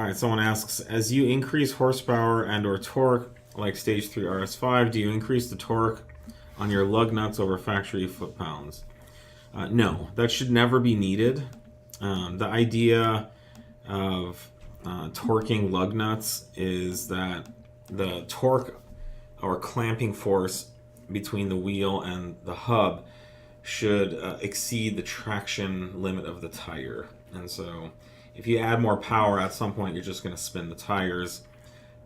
right, someone asks, as you increase horsepower and or torque, like Stage 3 RS5, do you increase the torque on your lug nuts over factory foot-pounds? No, that should never be needed. The idea of torquing lug nuts is that the torque or clamping force between the wheel and the hub should exceed the traction limit of the tire. And so if you add more power at some point, you're just going to spin the tires.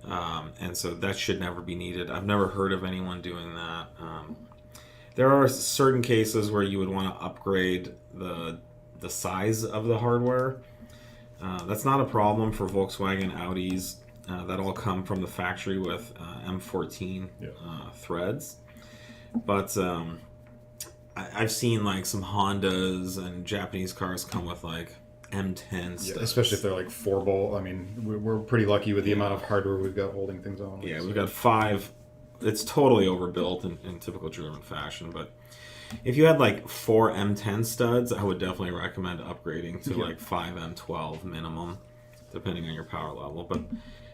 And so that should never be needed. I've never heard of anyone doing that. There are certain cases where you would want to upgrade the size of the hardware. That's not a problem for Volkswagen, Audis. That all come from the factory with M14 threads. But I've seen like some Hondas and Japanese cars come with like M10 stuff. Yeah, especially if they're like 4-bolt. I mean, we're pretty lucky with the amount of hardware we've got holding things on. Yeah, we've got 5. It's totally overbuilt in typical German fashion. But if you had like 4 M10 studs, I would definitely recommend upgrading to like 5 M12 minimum, depending on your power level. But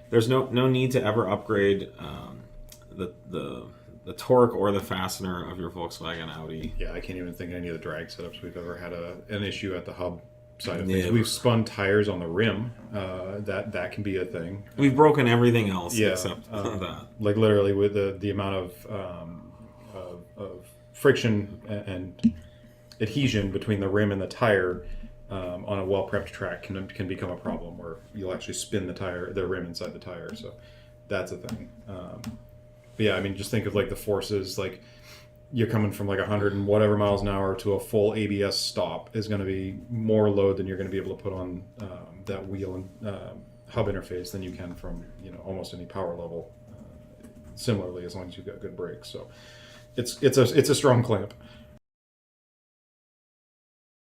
there's no need to ever upgrade the torque or the fastener of your Volkswagen Audi. Yeah, I can't even think of any of the drag setups we've ever had an issue at the hub side of things. We've spun tires on the rim. That can be a thing. We've broken everything else except that. Like literally with the amount of friction and adhesion between the rim and the tire on a well-prepped track can become a problem where you'll actually spin the rim inside the tire. So that's a thing. But yeah, I mean, just think of like the forces, like you're coming from like 100 and whatever miles an hour to a full ABS stop is going to be more load than you're going to be able to put on that wheel and hub interface than you can from almost any power level. Similarly, as long as you've got good brakes, so it's a strong clamp.